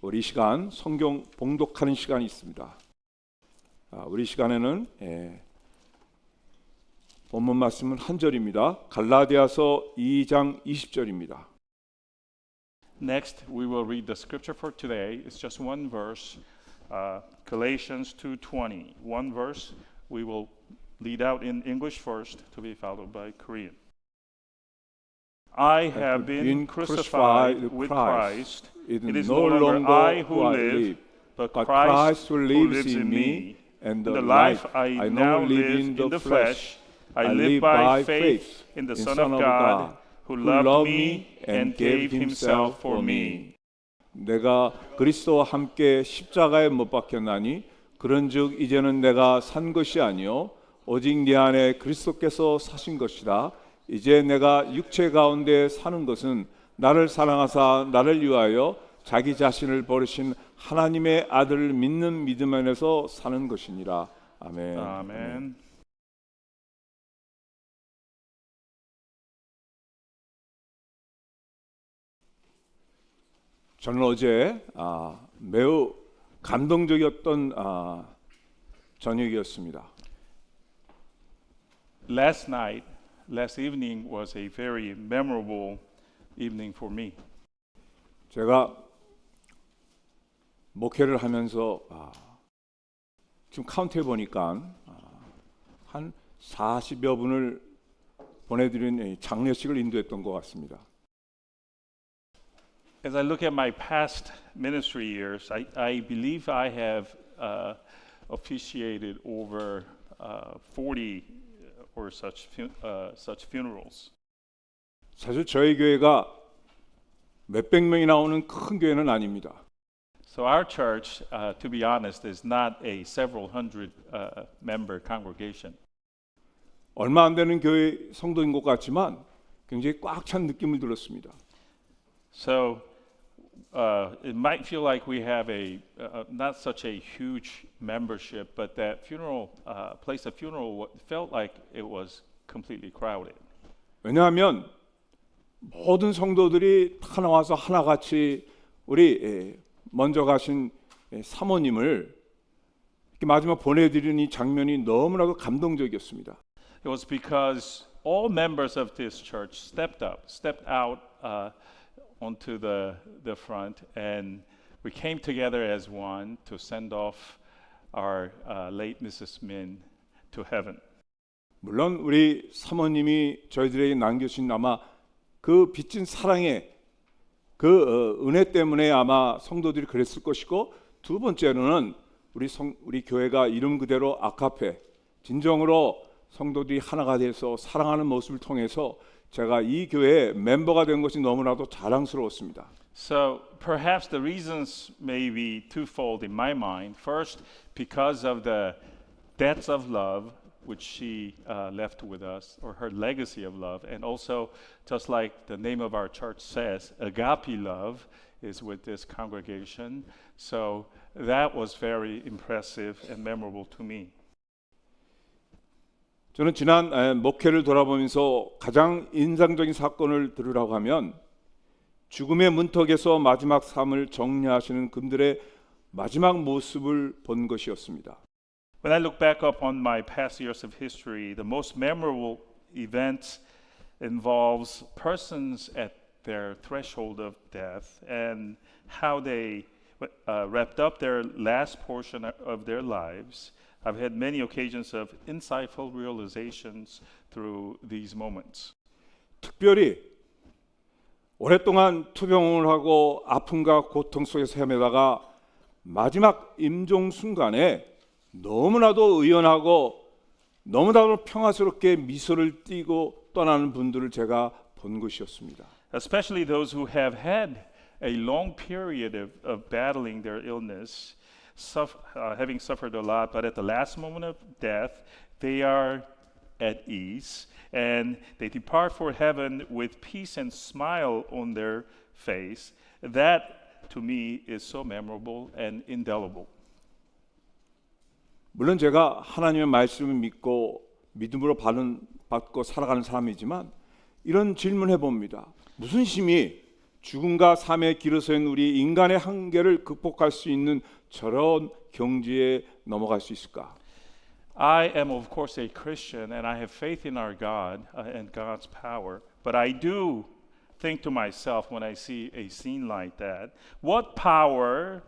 우리 시간 성경 봉독하는 시간이 있습니다. 우리 시간에는 본문 말씀은 한 절입니다. 갈라디아서 2장 20절입니다. Next, we will read the scripture for today. It's just one verse, Galatians 2:20. One verse. We will lead out in English first, to be followed by Korean. I have been crucified with Christ. It is no longer I who live, but Christ who lives in me. And the life I now live in the flesh, I live by faith in the Son of God, who loved me and gave himself for me. 내가 그리스도와 함께 십자가에 못 박혔나니 그런즉 이제는 내가 산 것이 아니요 오직 내 안에 그리스도께서 사신 것이라. 이제 내가 육체 가운데 사는 것은 나를 사랑하사 나를 위하여 자기 자신을 버리신 하나님의 아들을 믿는 믿음 안에서 사는 것이니라. 아멘. 아멘. 저는 어제 매우 감동적이었던 저녁이었습니다. Last evening was a very memorable evening for me. 제가 목회를 하면서 지금 카운트해 보니까 한 40여 분을 보내드린 장례식을 인도했던 것 같습니다. As I look at my past ministry years, I believe I have officiated over 40 or such funerals. 사실 저희 교회가 몇백 명이 나오는 큰 교회는 아닙니다. So our church, to be honest, is not a several hundred member congregation. 얼마 안 되는 교회 성도인 것 같지만 굉장히 꽉 찬 느낌을 들었습니다. So it might feel like we have not such a huge membership, but that place of funeral felt like it was completely crowded. 왜냐하면 모든 성도들이 다 나와서 하나같이 우리 먼저 가신 사모님을 이렇게 마지막 보내드리는 이 장면이 너무나도 감동적이었습니다. It was because all members of this church stepped out onto the front, and we came together as one to send off our late Mrs. Min to heaven. 물론 우리 사모님이 저희들에게 남겨주신 아마 그 빚진 사랑의 그 은혜 때문에 아마 성도들이 그랬을 것이고, 두 번째로는 우리 교회가 이름 그대로 아카페, 진정으로 성도들이 하나가 돼서 사랑하는 모습을 통해서 제가 이 교회의 멤버가 된 것이 너무나도 자랑스러웠습니다. So perhaps the reasons may be twofold in my mind. First, because of the debts of love which she left with us, or her legacy of love, and also, just like the name of our church says, agape love is with this congregation. So that was very impressive and memorable to me. 저는 지난 목회를 돌아보면서 가장 인상적인 사건을 들으라고 하면 죽음의 문턱에서 마지막 삶을 정리하시는 그들의 마지막 모습을 본 것이었습니다. When I look back up on my past years of history, the most memorable event involves persons at their threshold of death and how they wrapped up their last portion of their lives. I've had many occasions of insightful realizations through these moments. 특별히 오랫동안 투병을 하고 아픔과 고통 속에서 헤매다가 마지막 임종 순간에 너무나도 의연하고 너무나도 평화스럽게 미소를 띠고 떠나는 분들을 제가 본 것이었습니다. Especially those who have had a long period of battling their illness, having suffered a lot, but at the last moment of death, they are at ease and they depart for heaven with peace and smile on their face. That, to me, is so memorable and indelible. 물론 제가 하나님의 말씀을 믿고 믿음으로 받고 살아가는 사람이지만 이런 질문해 봅니다. 무슨 힘이 죽음과 삶의 길에 서 있는 우리 인간의 한계를 극복할 수 있는 저런 경지에 넘어갈 수 있을까? I am, of course, a Christian and I have faith in our God and God's power, but I do think to myself when I see a scene like that, what power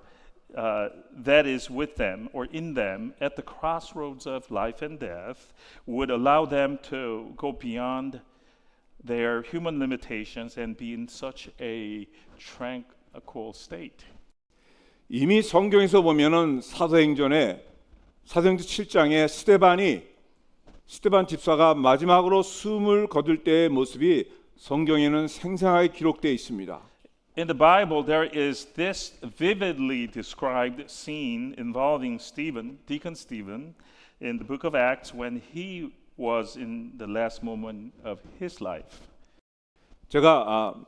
that is with them or in them at the crossroads of life and death would allow them to go beyond their human limitations and be in such a tranquil state. 이미 성경에서 보면은 사도행전 7장에 스데반 집사가 마지막으로 숨을 거둘 때의 모습이 성경에는 생생하게 기록되어 있습니다. In the Bible, there is this vividly described scene involving Stephen, Deacon Stephen, in the book of Acts when he was in the last moment of his life. 제가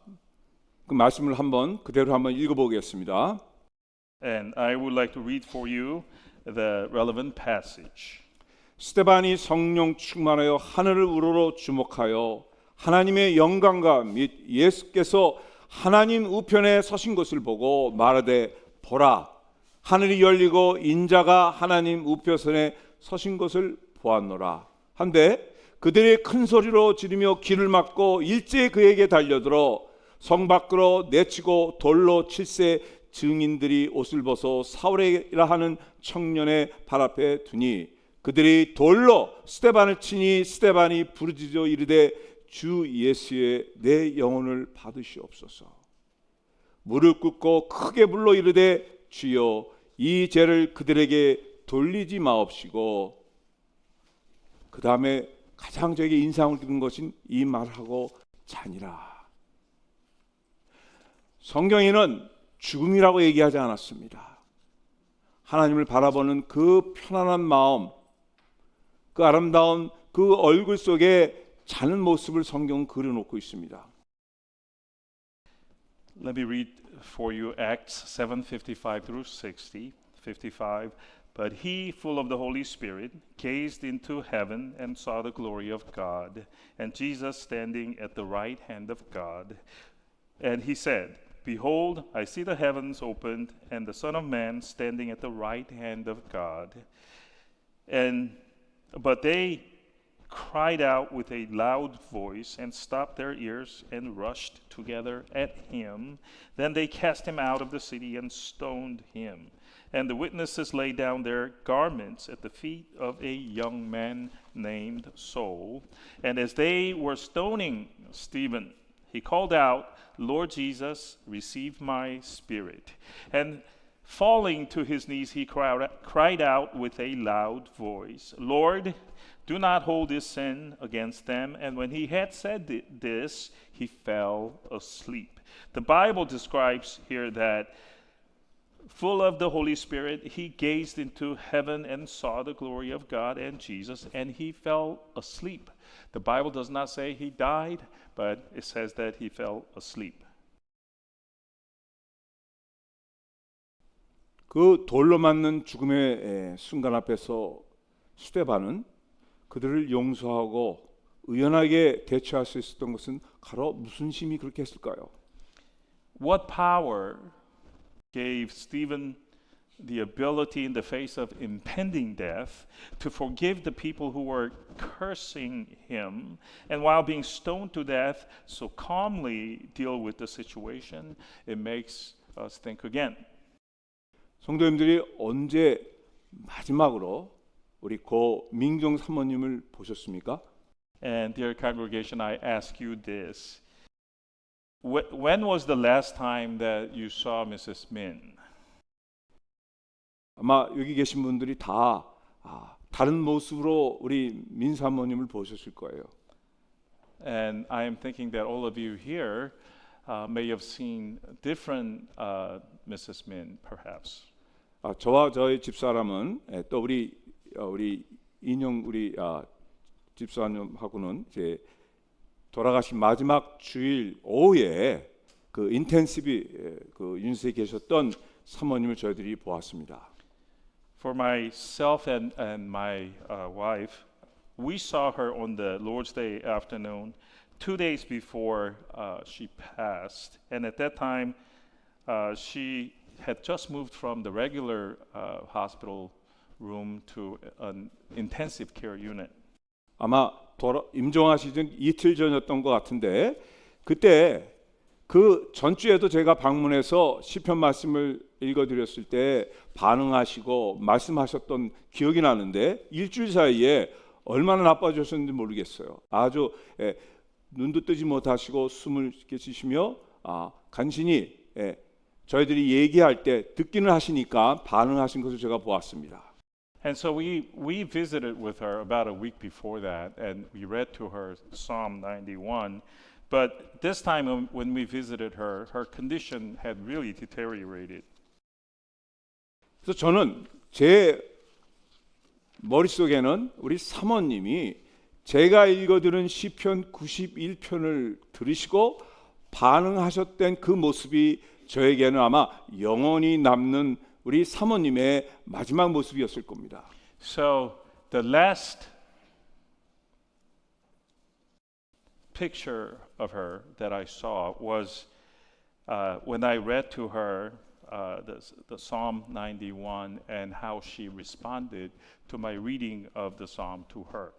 그 말씀을 그대로 한번 읽어보겠습니다. And I would like to read for you the relevant passage. 스데반이 성령 충만하여 하늘을 우러러 주목하여 하나님의 영광과 및 예수께서 하나님 우편에 서신 것을 보고 말하되 보라 하늘이 열리고 인자가 하나님 우편에 서신 것을 보았노라 한데 그들이 큰 소리로 지르며 귀를 막고 일제히 그에게 달려들어 성 밖으로 내치고 돌로 칠세 증인들이 옷을 벗어 사울이라 하는 청년의 발 앞에 두니 그들이 돌로 스데반을 치니 스데반이 부르짖어 이르되 주 예수의 내 영혼을 받으시옵소서. 무릎 꿇고 크게 불러 이르되 주여 이 죄를 그들에게 돌리지 마옵시고 그 다음에 가장 저에게 인상을 깊은 것은 이 말하고 자니라. 성경에는 죽음이라고 얘기하지 않았습니다. 하나님을 바라보는 그 편안한 마음, 그 아름다운 그 얼굴 속에 자는 모습을 성경은 그려놓고 있습니다. Let me read for you Acts 7:55 through 60. 55. But he, full of the Holy Spirit, gazed into heaven and saw the glory of God, and Jesus standing at the right hand of God. And he said, Behold, I see the heavens opened, and the Son of Man standing at the right hand of God. But they cried out with a loud voice and stopped their ears and rushed together at him. Then they cast him out of the city and stoned him. And the witnesses laid down their garments at the feet of a young man named Saul. And as they were stoning Stephen, he called out, Lord Jesus, receive my spirit. And falling to his knees, he cried out with a loud voice, Lord, do not hold this sin against them. And when he had said this, he fell asleep. The Bible describes here that full of the Holy Spirit, he gazed into heaven and saw the glory of God and Jesus, and he fell asleep. The Bible does not say he died, but it says that he fell asleep. 그 돌로 맞는 죽음의 순간 앞에서 스데반은 그들을 용서하고 의연하게 대처할 수 있었던 것은 바로 무슨 힘이 그렇게 했을까요? What power gave Stephen the ability in the face of impending death to forgive the people who were cursing him, and while being stoned to death, so calmly deal with the situation? It makes us think again. 성도님들이 언제 마지막으로 우리 고 민경 사모님을 보셨습니까? And dear congregation, I ask you this. When was the last time that you saw Mrs. Min? 아마 여기 계신 분들이 다 다른 모습으로 우리 민 사모님을 보셨을 거예요. And I am thinking that all of you here may have seen different Mrs. Min, perhaps. 저와 저희 집사람은 또 우리 인형 우리 집사님하고는 이제 돌아가신 마지막 주일 오후에 그 인텐시브 그 윤세에 계셨던 사모님을 저희들이 보았습니다. For myself and my wife, we saw her on the Lord's Day afternoon 2 days before she passed, and at that time she had just moved from the regular hospital room to an intensive care unit. 아마 임종하시던 이틀 전이었던 것 같은데 그때 그 전주에도 제가 방문해서 시편 말씀을 읽어드렸을 때 반응하시고 말씀하셨던 기억이 나는데 일주일 사이에 얼마나 나빠지셨는지 모르겠어요. 아주 눈도 뜨지 못하시고 숨을 이렇게 쉬시며 간신히 저희들이 얘기할 때 듣기는 하시니까 반응하신 것을 제가 보았습니다. And so we visited with her about a week before that, and we read to her Psalm 91. But this time when we visited her, her condition had really deteriorated. 그래서 저는 제 머릿속에는 우리 사모님이 제가 읽어드린 시편 91편을 들으시고 반응하셨던 그 모습이 저에게는 아마 영원히 남는 우리 사모님의 마지막 모습이었을 겁니다. So the last picture of her that I saw was when I read to her the Psalm 91 and how she responded to my reading of the psalm to her.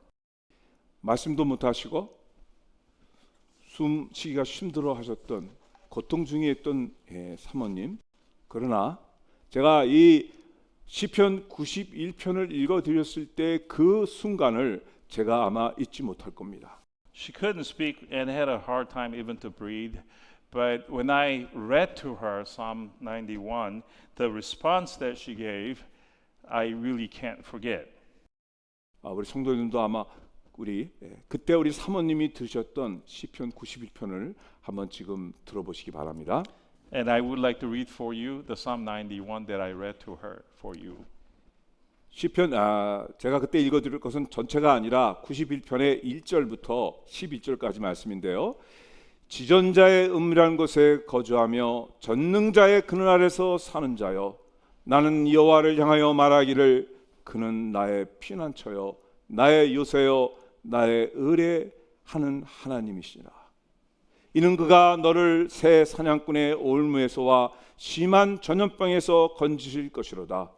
말씀도 못하시고 숨 쉬기가 힘들어 하셨던 고통 중에 있던 사모님. 그러나 제가 이 시편 91편을 읽어드렸을 때 그 순간을 제가 아마 잊지 못할 겁니다. She couldn't speak and had a hard time even to breathe. But when I read to her Psalm 91, the response that she gave, I really can't forget. 우리 성도님도 아마 그때 우리 사모님이 들으셨던 시편 91편을 한번 지금 들어보시기 바랍니다. And I would like to read for you the Psalm 91 that I read to her for you. 시편 제가 그때 읽어드릴 것은 전체가 아니라 91편의 1절부터 11절까지 말씀인데요. 지존자의 은밀한 곳에 거주하며 전능자의 그늘 아래서 사는 자여, 나는 여호와를 향하여 말하기를 그는 나의 피난처여 나의 요새여 나의 의뢰하는 하나님이시라. 이는 그가 너를 새 사냥꾼의 올무에서와 심한 전염병에서 건지실 것이로다.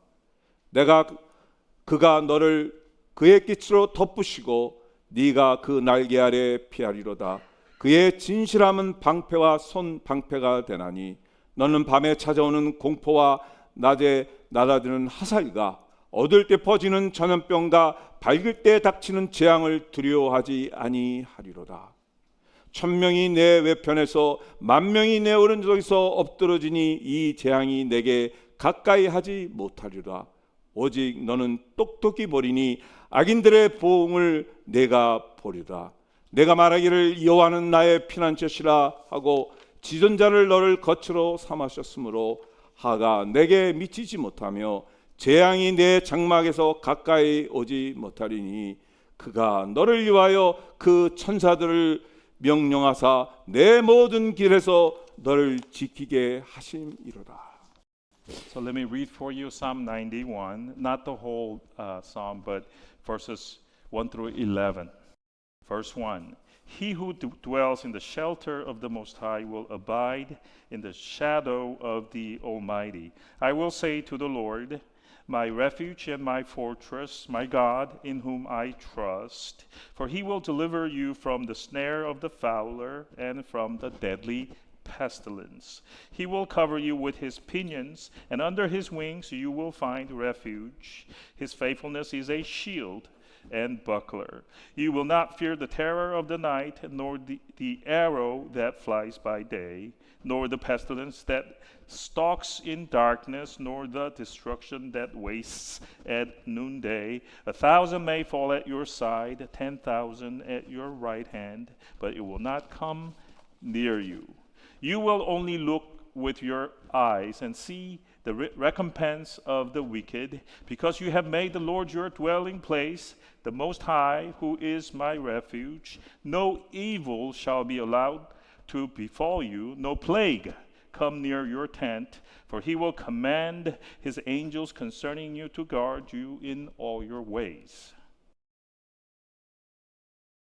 그가 너를 그의 깃으로 덮으시고 네가 그 날개 아래 피하리로다. 그의 진실함은 방패와 손 방패가 되나니 너는 밤에 찾아오는 공포와 낮에 날아드는 화살과 얻을 때 퍼지는 전염병과 밝을 때 닥치는 재앙을 두려워하지 아니하리로다. 1000명이 내 외편에서 10,000명이 내 오른쪽에서 엎드러지니 이 재앙이 내게 가까이 하지 못하리라. 오직 너는 똑똑히 보리니 악인들의 보응을 내가 보리라. 내가 말하기를 여호와는 나의 피난처시라 하고 지존자를 너를 거처로 삼으셨으므로 하가 내게 미치지 못하며 재앙이 내 장막에서 가까이 오지 못하리니 그가 너를 위하여 그 천사들을 명령하사 내 모든 길에서 너를 지키게 하심이로다. So let me read for you Psalm 91, not the whole psalm, but verses 1 through 11. Verse 1, He who dwells in the shelter of the Most High will abide in the shadow of the Almighty. I will say to the Lord, my refuge and my fortress, my God, in whom I trust. For he will deliver you from the snare of the fowler and from the deadly pestilence. He will cover you with his pinions, and under his wings you will find refuge. His faithfulness is a shield and buckler. You will not fear the terror of the night, nor the arrow that flies by day, nor the pestilence that stalks in darkness, nor the destruction that wastes at noonday. 1,000 may fall at your side, 10,000 at your right hand, but it will not come near you. You will only look with your eyes and see the recompense of the wicked, because you have made the Lord your dwelling place, the Most High, who is my refuge. No evil shall be allowed to befall you, no plague come near your tent, for he will command his angels concerning you to guard you in all your ways.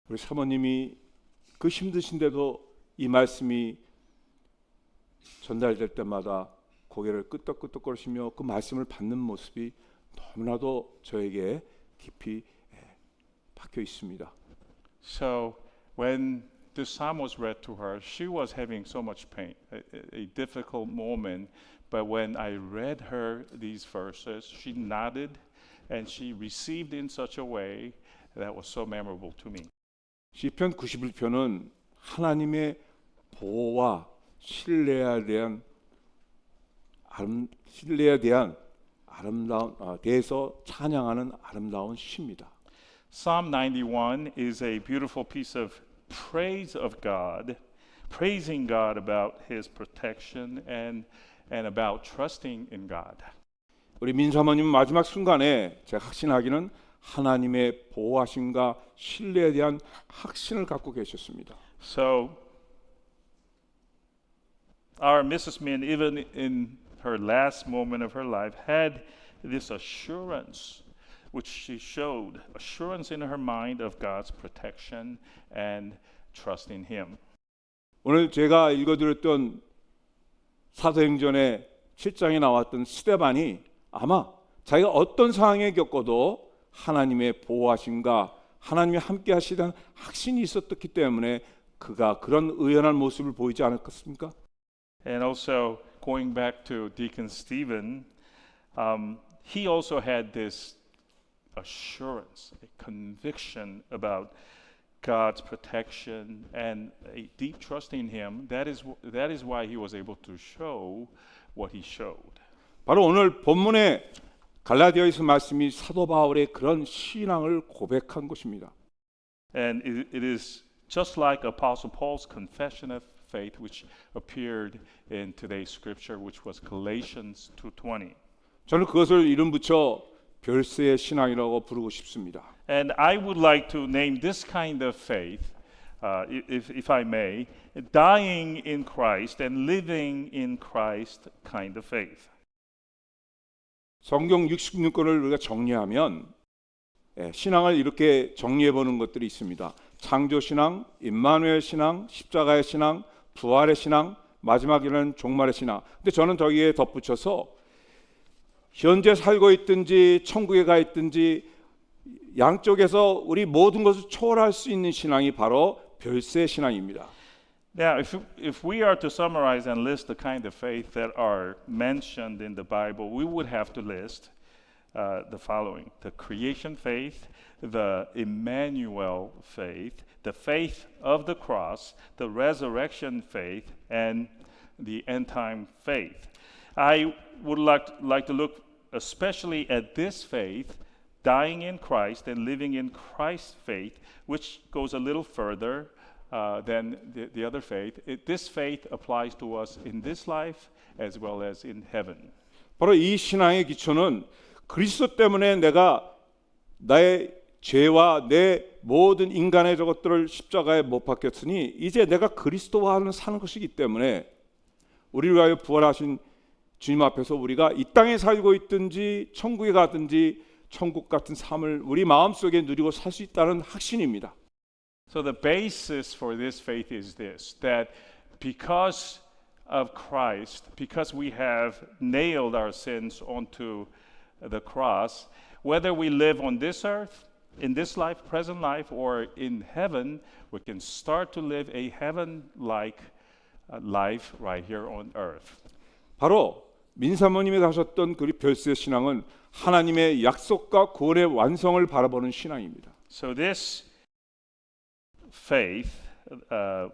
우리 사모님이 그 힘드신데도 이 말씀이 전달될 때마다 고개를 끄덕끄덕거리시며 그 말씀을 받는 모습이 너무나도 저에게 깊이 박혀 있습니다. So when this psalm was read to her, she was having so much pain, a difficult moment. But when I read her these verses, she nodded and she received in such a way that was so memorable to me. 시편 91편은 하나님의 보호와 신뢰에 대한 아름다운 대해서 찬양하는 아름다운 시입니다. Psalm 91 is a beautiful piece of praise of God, praising God about His protection and about trusting in God. 우리 민사모님 마지막 순간에 제가 확신하기는 하나님의 보호하심과 신뢰에 대한 확신을 갖고 계셨습니다. So our Mrs. Min, even in her last moment of her life, had this assurance, which she showed, assurance in her mind of God's protection and trust in Him. 오늘 제가 읽어드렸던 사도행전의 7장에 나왔던 스데반이 아마 자기가 어떤 상황에 겪어도 하나님의 보호하심과 하나님이 함께 하시다는 확신이 있었기 때문에 그가 그런 의연한 모습을 보이지 않았겠습니까? And also going back to Deacon Stephen, he also had this assurance, a conviction about God's protection and a deep trust in Him. That is why he was able to show what he showed. 바로 오늘 본문의 갈라디아에서 말씀이 사도 바울의 그런 신앙을 고백한 것입니다. And it is just like Apostle Paul's confession of faith, which appeared in today's scripture, which was Galatians 2:20. 저는 그것을 이름 붙여 별세의 신앙이라고 부르고 싶습니다. And I would like to name this kind of faith, if I may, dying in Christ and living in Christ kind of faith. 성경 66권을 우리가 정리하면 신앙을 이렇게 정리해 보는 것들이 있습니다. 창조 신앙, 임마누엘 신앙, 십자가의 신앙, 부활의 신앙, 마지막에는 종말의 신앙. 근데 저는 저기에 덧붙여서 현재 살고 있든지 천국에 가 있든지 양쪽에서 우리 모든 것을 초월할 수 있는 신앙이 바로 별세 신앙입니다. Now, if we are to summarize and list the kind of faith that are mentioned in the Bible, we would have to list the following: the creation faith, the Emmanuel faith, the faith of the cross, the resurrection faith, and the end time faith. I would like to look especially at this faith, dying in Christ and living in Christ's faith, which goes a little further than the other faith. This faith applies to us in this life as well as in heaven. 바로 이 신앙의 기초는 그리스도 때문에 내가 나의 죄와 내 모든 인간의 저것들을 십자가에 못 박혔으니 이제 내가 그리스도와 사는 것이기 때문에 우리를 위하여 부활하신 주님 앞에서 우리가 이 땅에 살고 있든지 천국에 가든지 천국 같은 삶을 우리 마음속에 누리고 살 수 있다는 확신입니다. So the basis for this faith is this, that because of Christ, because we have nailed our sins onto the cross, whether we live on this earth, in this life, present life, or in heaven, we can start to live a heaven-like life right here on earth. 바로 민사모님이 가셨던 그 별세 신앙은 하나님의 약속과 구원의 완성을 바라보는 신앙입니다. So this faith,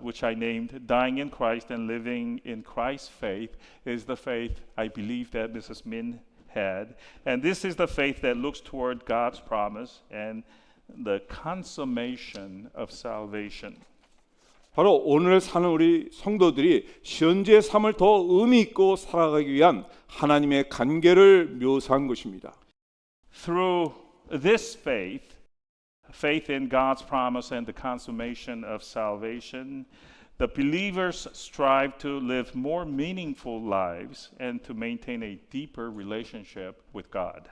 which I named dying in Christ and living in Christ's faith, is the faith I believe that Mrs. Min had. And this is the faith that looks toward God's promise and the consummation of salvation. 바로 오늘 사는 우리 성도들이 현재의 삶을 더 의미 있고 살아가기 위한 하나님의 관계를 묘사한 것입니다. Through this faith, faith in God's promise and the consummation of salvation, the believers strive to live more meaningful lives and to maintain a deeper relationship with God.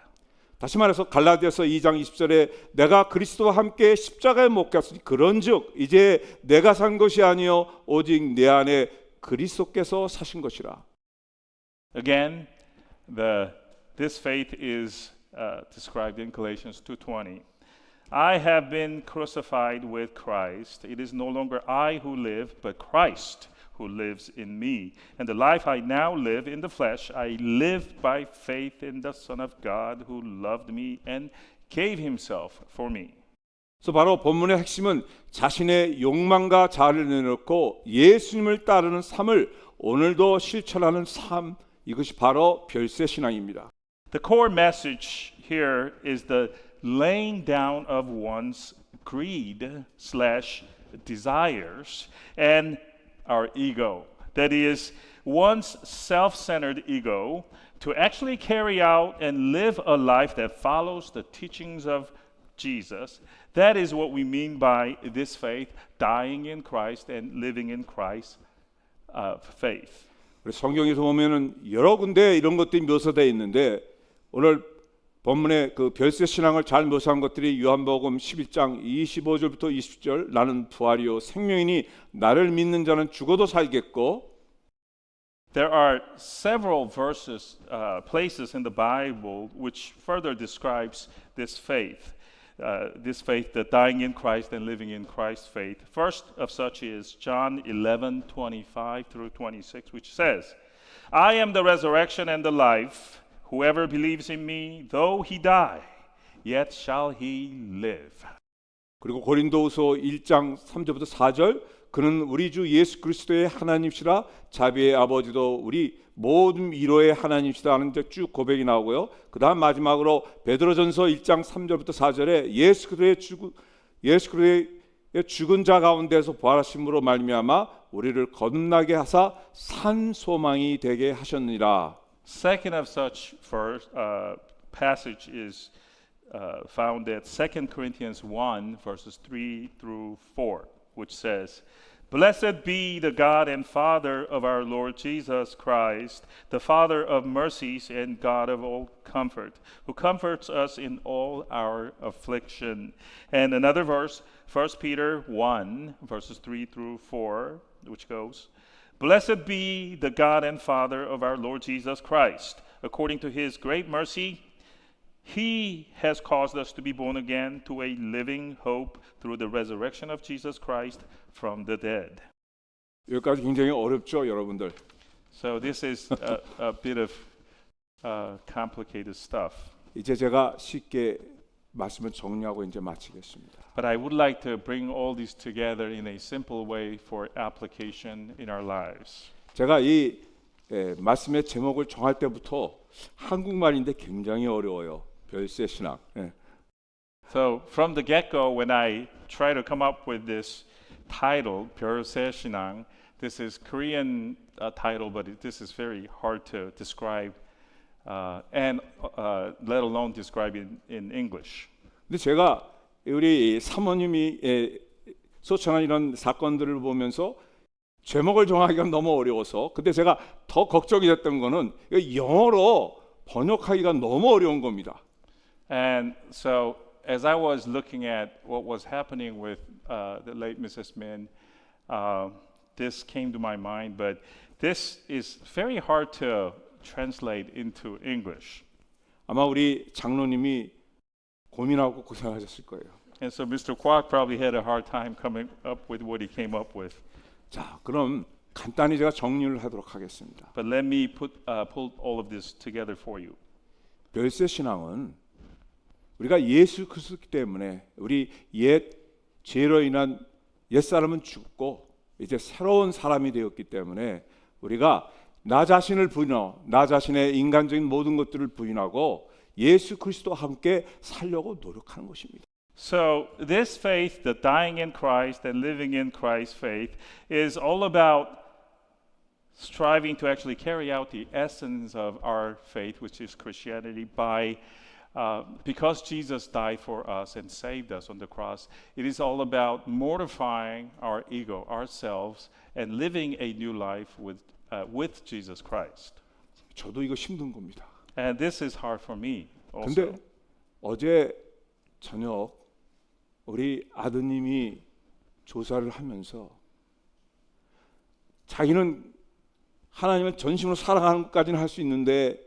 다시 말해서 갈라디아서 2장 20절에 내가 그리스도와 함께 십자가에 못 갔으니 그런즉 이제 내가 산 것이 아니요 오직 내 안에 그리스도께서 사신 것이라. Again, this faith is described in Galatians 2:20. I have been crucified with Christ. It is no longer I who live, but Christ who lives in me. And the life I now live in the flesh, I live by faith in the Son of God who loved me and gave himself for me. 그래서 바로 본문의 핵심은 자신의 욕망과 자아를 내놓고 예수님을 따르는 삶을 오늘도 실천하는 삶, 이것이 바로 별세 신앙입니다. The core message here is the laying down of one's greed/desires and our ego. That is, one's self-centered ego to actually carry out and live a life that follows the teachings of Jesus. That is what we mean by this faith, dying in Christ and living in Christ's faith. 우리 성경에서 보면은 여러 군데 이런 것들이 묘사되어 있는데 오늘 본문의 그 별세 신앙을 잘 묘사한 것들이 요한복음 11장 25절부터 20절 나는 부활이요 생명이니 나를 믿는 자는 죽어도 살겠고 There are several verses, places in the Bible which further describes this faith, the dying in Christ and living in Christ's faith. First of such is John 11:25 through 26, which says, I am the resurrection and the life. Whoever believes in me, though he die, yet shall he live. 그리고 고린도후서 1장 3절부터 4절 그는 우리 주 예수 그리스도의 하나님이시라 자비의 아버지도 우리 모든 위로의 하나님이시다 하는 데 쭉 고백이 나오고요. 그 다음 마지막으로 베드로전서 1장 3절부터 4절에 예수 그리스도의 죽은 자 가운데서 부활하심으로 말미암아 우리를 거듭나게 하사 산 소망이 되게 하셨느니라. Second of such passage is found at 2 Corinthians 1 verses 3 through 4, which says, Blessed be the God and Father of our Lord Jesus Christ, the Father of mercies and God of all comfort, who comforts us in all our affliction. And another verse, 1 Peter 1 verses 3 through 4, which goes, Blessed be the God and Father of our Lord Jesus Christ. According to his great mercy, he has caused us to be born again to a living hope through the resurrection of Jesus Christ from the dead. 여기까지 굉장히 어렵죠, 여러분들. So this is a bit of complicated stuff. 이제 제가 쉽게 말씀을 정리하고 이제 마치겠습니다. But I would like to bring all these together in a simple way for application in our lives. 제가 이 말씀의 제목을 정할 때부터 한국말인데 굉장히 어려워요. 별세 신앙. So from the get-go, when I try to come up with this title, 별세 신앙, this is Korean title, but this is very hard to describe and let alone describe in English. 근데 제가 우리 사모님이 소천한 이런 사건들을 보면서 제목을 정하기가 너무 어려워서 근데 제가 더 걱정이 됐던 거는 영어로 번역하기가 너무 어려운 겁니다. And so as I was looking at what was happening with the late Mrs. Min, this came to my mind, but this is very hard to translate into English. 아마 우리 장로님이 고민하고 고생하셨을 거예요. And so Mr. Kwok probably had a hard time coming up with what he came up with. 자, 그럼 간단히 제가 정리를 하도록 하겠습니다. But let me pull all of this together for you. 별세 신앙은 우리가 예수 그리스도이기 때문에 우리 옛 죄로 인한 옛 사람은 죽고 이제 새로운 사람이 되었기 때문에 우리가 나 자신을 부인하고 나 자신의 인간적인 모든 것들을 부인하고 예수 그리스도와 함께 살려고 노력하는 것입니다. So this faith, the dying in Christ and living in Christ's faith, is all about striving to actually carry out the essence of our faith, which is Christianity, by because Jesus died for us and saved us on the cross. It is all about mortifying our ego, ourselves, and living a new life with Jesus Christ. 저도 이거 힘든 겁니다. And this is hard for me also. 근데 어제 저녁 우리 아드님이 조사를 하면서 자기는 하나님을 전심으로 사랑하는 것까지는 할 수 있는데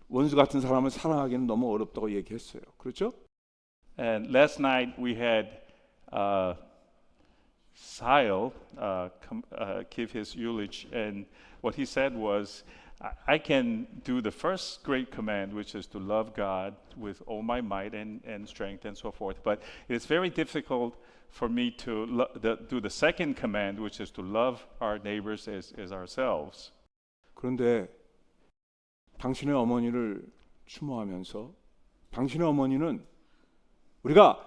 원수 같은 사람을 사랑하기는 너무 어렵다고 얘기했어요. 그렇죠? And last night we had Sile give his eulogy, and what he said was, I can do the first great command, which is to love God with all my might and strength and so forth. But it's very difficult for me to do the second command, which is to love our neighbors as ourselves. 그런데 당신의 어머니를 추모하면서 당신의 어머니는 우리가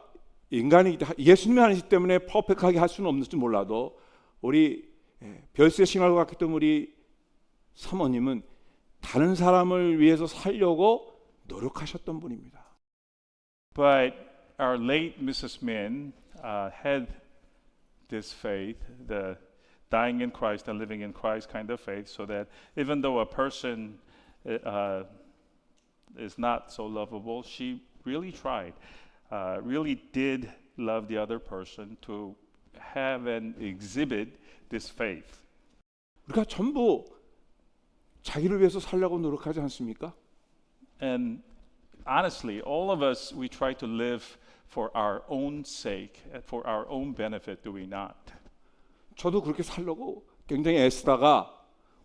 인간이 예수님이 아니기 때문에 퍼펙트하게 할 수는 없을지 몰라도 우리 별세 신앙을 갖기 때문에 우리 사모님은 다른 사람을 위해서 살려고 노력하셨던 분입니다. But our late Mrs. Min had this faith, the dying in Christ and living in Christ kind of faith, so that even though a person is not so lovable, she really tried, really did love the other person to have and exhibit this faith. 우리가 전부 자기를 위해서 살려고 노력하지 않습니까? And honestly, all of us, we try to live for our own sake, for our own benefit, do we not? 저도 그렇게 살려고 굉장히 애쓰다가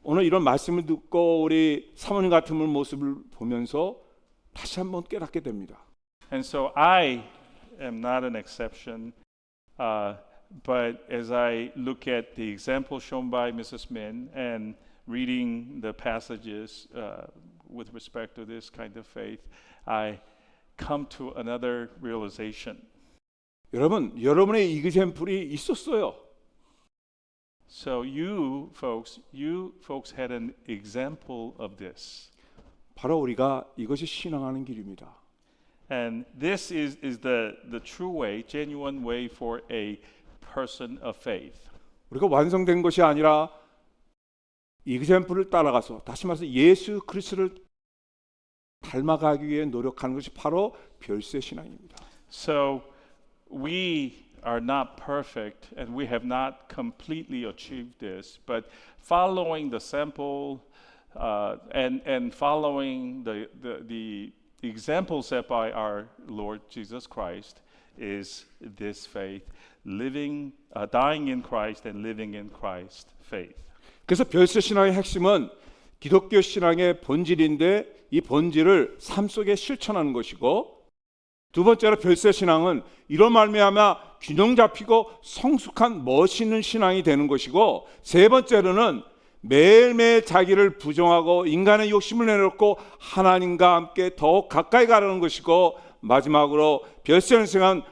오늘 이런 말씀을 듣고 우리 사모님 같은 분 모습을 보면서 다시 한번 깨닫게 됩니다. And so I am not an exception, but as I look at the example shown by Mrs. Min and reading the passages with respect to this kind of faith, I come to another realization. 여러분, 여러분의 이그젬플이 있었어요. So you folks had an example of this. 바로 우리가 이것이 신앙하는 길입니다. And this is the true way, genuine way for a person of faith. 우리가 완성된 것이 아니라 이그젬플을 따라가서 다시 말해서 예수 그리스도를 닮아가기 위해 노력하는 것이 바로 별세 신앙입니다. So we are not perfect and we have not completely achieved this, but following the sample and following the example set by our Lord Jesus Christ is this faith, dying in Christ and living in Christ faith. 그래서 별세 신앙의 핵심은 기독교 신앙의 본질인데 이 본질을 삶 속에 실천하는 것이고, 두 번째로 별세 신앙은 이런 말미암아 균형 잡히고 성숙한 멋있는 신앙이 되는 것이고, 세 번째로는 매일매일 자기를 부정하고 인간의 욕심을 내놓고 하나님과 함께 더욱 가까이 가려는 것이고, 마지막으로 별세 신앙은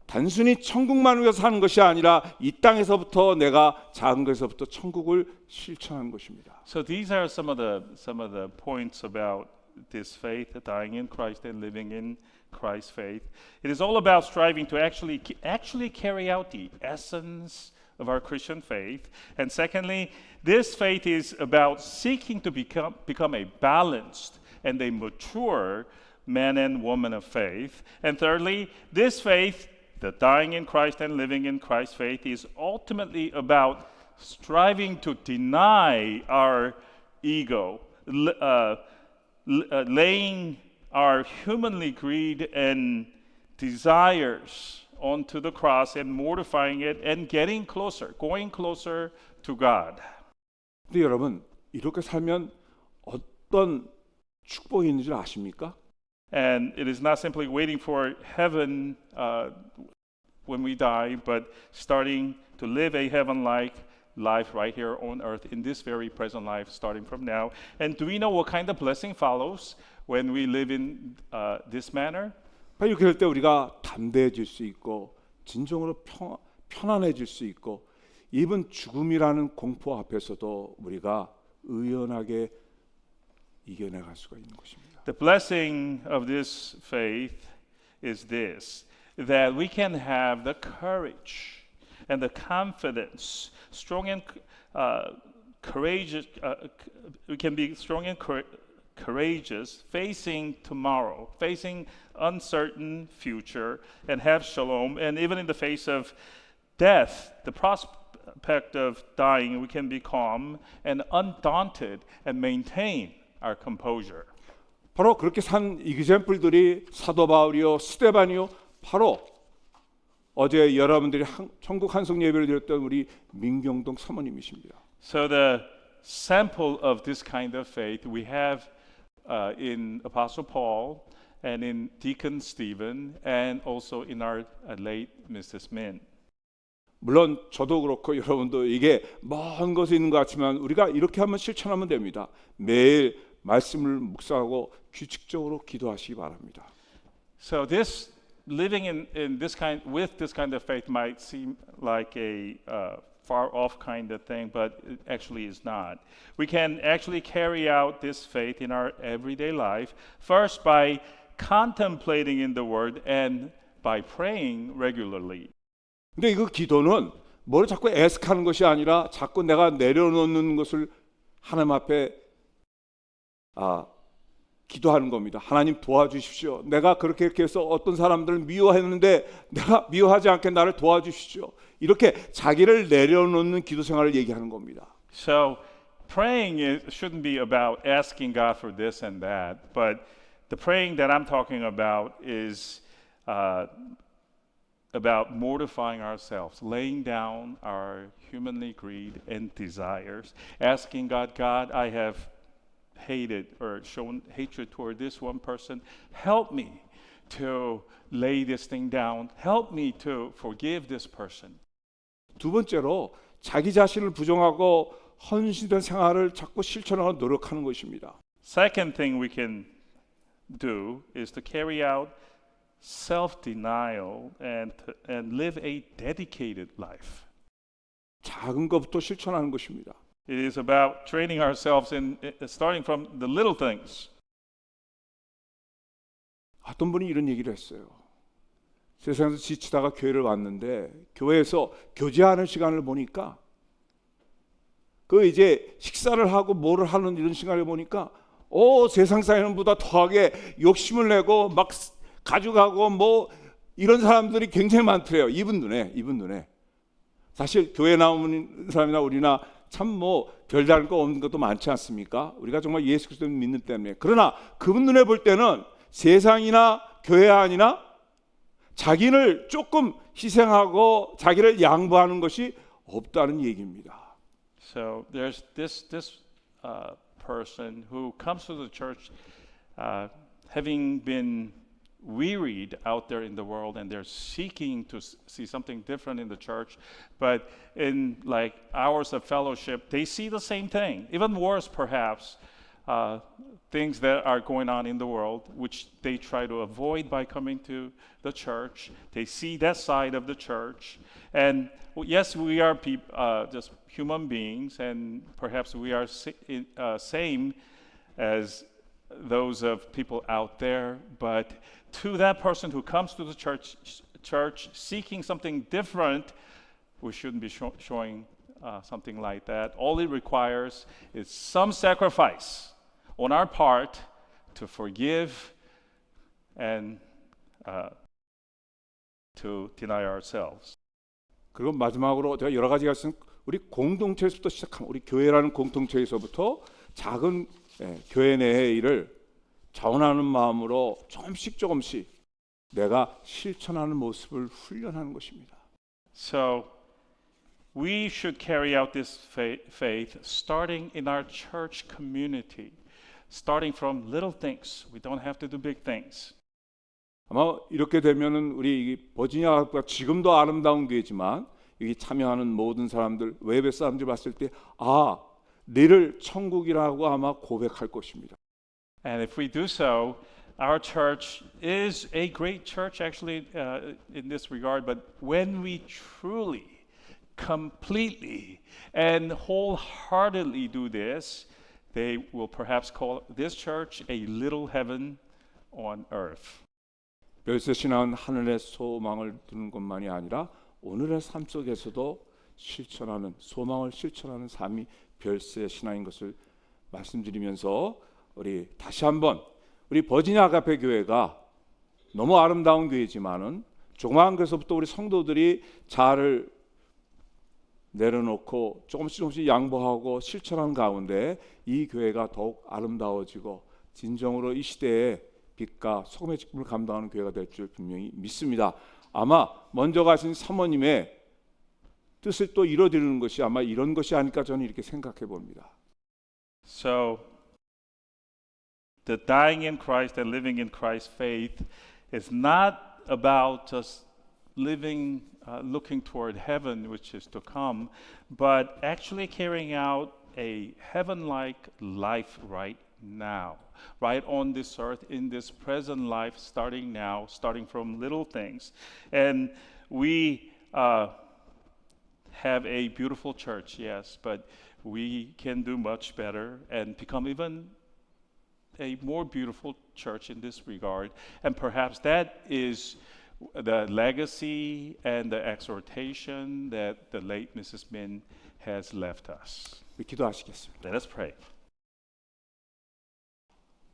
단순히 천국만 위해서 사는 것이 아니라 이 땅에서부터 내가 작은 것에서부터 천국을 실천하는 것입니다. So these are some of the points about this faith, dying in Christ and living in Christ's faith. It is all about striving to actually carry out the essence of our Christian faith. And secondly, this faith is about seeking to become a balanced and a mature man and woman of faith. And thirdly, this faith, the dying in Christ and living in Christ's faith, is ultimately about striving to deny our ego, laying our humanly greed and desires onto the cross and mortifying it and going closer to God. 근데 여러분, 이렇게 살면 어떤 축복이 있는 줄 아십니까? And it is not simply waiting for heaven when we die, but starting to live a heaven-like life right here on earth in this very present life, starting from now. And do we know what kind of blessing follows when we live in this manner? 이렇게 될 때 우리가 담대해질 수 있고 진정으로 편안해질 수 있고, 이번 죽음이라는 공포 앞에서도 우리가 의연하게 이겨내갈 수가 있는 것입니다. The blessing of this faith is this, that we can have the courage and the confidence, strong and courageous. We can be strong and courageous, facing tomorrow, facing uncertain future, and have shalom. And even in the face of death, the prospect of dying, we can be calm and undaunted and maintain our composure. 바로 그렇게 산 이그젬플들이 사도 바울이요, 스데반이요, 바로 어제 여러분들이 천국 한송 예배를 드렸던 우리 민경동 사모님이십니다. So the sample of this kind of faith we have in Apostle Paul and in Deacon Stephen and also in our late Mrs. Min. 물론 저도 그렇고 여러분도 이게 먼 곳에 있는 것 같지만 우리가 이렇게 한번 실천하면 됩니다. 매일 말씀을 묵상하고 규칙적으로 기도하시기 바랍니다. So this living in this kind with this kind of faith might seem like a far off kind of thing, but it actually is not. We can actually carry out this faith in our everyday life, first by contemplating in the Word and by praying regularly. 근데 이거 기도는 뭘 자꾸 애석하는 것이 아니라 자꾸 내가 내려놓는 것을 하나님 앞에 기도하는 겁니다. 하나님 도와주십시오. 내가 그렇게 해서 어떤 사람들을 미워했는데 내가 미워하지 않게 나를 도와주십시오. 이렇게 자기를 내려놓는 기도 생활을 얘기하는 겁니다. So praying shouldn't be about asking God for this and that, but the praying that I'm talking about is about mortifying ourselves, laying down our humanly greed and desires, asking God, God, I have hated or shown hatred toward this one person. Help me to lay this thing down. Help me to forgive this person. 두 번째로 자기 자신을 부정하고 헌신된 생활을 자꾸 실천하고 노력하는 것입니다. Second thing we can do is to carry out self-denial and live a dedicated life. 작은 것부터 실천하는 것입니다. It is about training ourselves in starting from the little things. 어떤 분이 이런 얘기를 했어요. 세상에서 지치다가 교회를 왔는데 교회에서 교제하는 시간을 보니까 그 이제 식사를 하고 뭐를 하는 이런 시간을 보니까 세상 사람보다 더하게 욕심을 내고 막 가져가고 뭐 이런 사람들이 굉장히 많더래요. 이분 눈에. 사실 교회 나오는 사람이나 우리나 참 뭐 별다른 거 없는 것도 많지 않습니까? 우리가 정말 예수 그리스도를 믿는 때문에. 그러나 그분 눈에 볼 때는 세상이나 교회 안이나 자기를 조금 희생하고 자기를 양보하는 것이 없다는 얘기입니다. So there's this person who comes to the church having been wearied out there in the world, and they're seeking to see something different in the church, but in like hours of fellowship they see the same thing, even worse perhaps, things that are going on in the world which they try to avoid by coming to the church. They see that side of the church, and yes, we are just human beings, and perhaps we are same as those of people out there, but to that person who comes to the church seeking something different, we shouldn't be showing something like that. All it requires is some sacrifice on our part to forgive and to deny ourselves. 그리고 마지막으로 제가 여러 가지가 있으면 우리 공동체에서부터 시작하면 우리 교회라는 공동체에서부터 작은 교회 내의 일을 자원하는 마음으로 조금씩 내가 실천하는 모습을 훈련하는 것입니다. So we should carry out this faith starting in our church community, starting from little things. We don't have to do big things. 아마 이렇게 되면은 우리 버지니아가 지금도 아름다운 교회지만 여기 참여하는 모든 사람들, 외배 사람들 봤을 때 너를 천국이라고 아마 고백할 것입니다. And if we do so, our church is a great church actually in this regard, but when we truly, completely, and wholeheartedly do this, they will perhaps call this church a little heaven on earth. 별세 신앙은 하늘의 소망을 두는 것만이 아니라 오늘의 삶 속에서도 소망을 실천하는 삶이 별세 신앙인 것을 말씀드리면서 우리 다시 한번 우리 버지니아 아가페 교회가 너무 아름다운 교회지만은 조그마한 것부터 우리 성도들이 자아를 내려놓고 조금씩 양보하고 실천하는 가운데 이 교회가 더욱 아름다워지고 진정으로 이 시대에 빛과 소금의 직분을 감당하는 교회가 될 줄 분명히 믿습니다. 아마 먼저 가신 사모님의 뜻을 또 이뤄드리는 것이 아마 이런 것이 아닐까 저는 이렇게 생각해 봅니다. So, the dying in Christ and living in Christ's faith is not about just living, looking toward heaven, which is to come, but actually carrying out a heaven-like life right now, right on this earth, in this present life, starting now, starting from little things. And we have a beautiful church, yes, but we can do much better and become even a more beautiful church in this regard. And perhaps that is the legacy and the exhortation that the late Mrs. Min has left us. 기도하시겠습니다. Let us pray.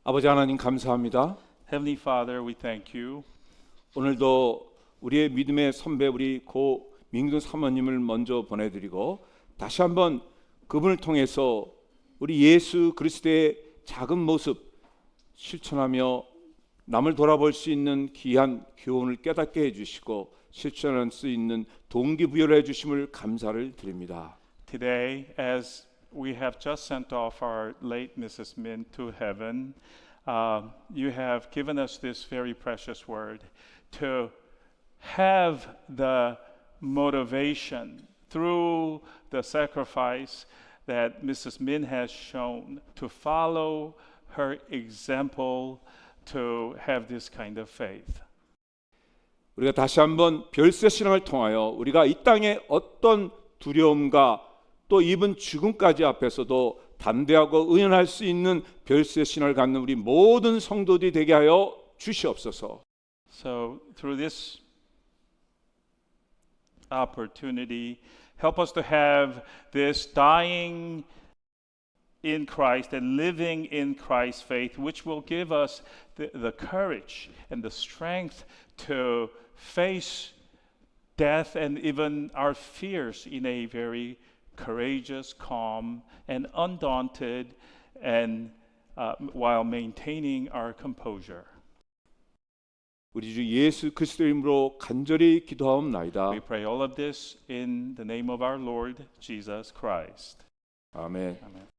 아버지 하나님 감사합니다. Heavenly Father, we thank you. 오늘도 우리의 믿음의 선배 우리 고 민균 사모님을 먼저 보내드리고 다시 한번 그분을 통해서 우리 예수 그리스도의 작은 모습 실천하며 남을 돌아볼 수 있는 귀한 교훈을 깨닫게 해주시고 실천할 수 있는 동기부여를 해주심을 감사를 드립니다. Today, as we have just sent off our late Mrs. Min to heaven, you have given us this very precious word to have the motivation through the sacrifice that Mrs. Min has shown to follow her example to have this kind of faith. 우리가 다시 한번 별세 신앙을 통하여 우리가 이 땅에 어떤 두려움과 또 입은 죽음까지 앞에서도 담대하고 의연할 수 있는 별세 신앙을 갖는 우리 모든 성도들이 되게 하여 주시옵소서. So through this opportunity, help us to have this dying in Christ and living in Christ's faith, which will give us the courage and the strength to face death and even our fears in a very courageous, calm, and undaunted, and while maintaining our composure. 우리 주 예수 그리스도 이름으로 간절히 기도하옵나이다. We pray all of this in the name of our Lord Jesus Christ. 아멘. Amen.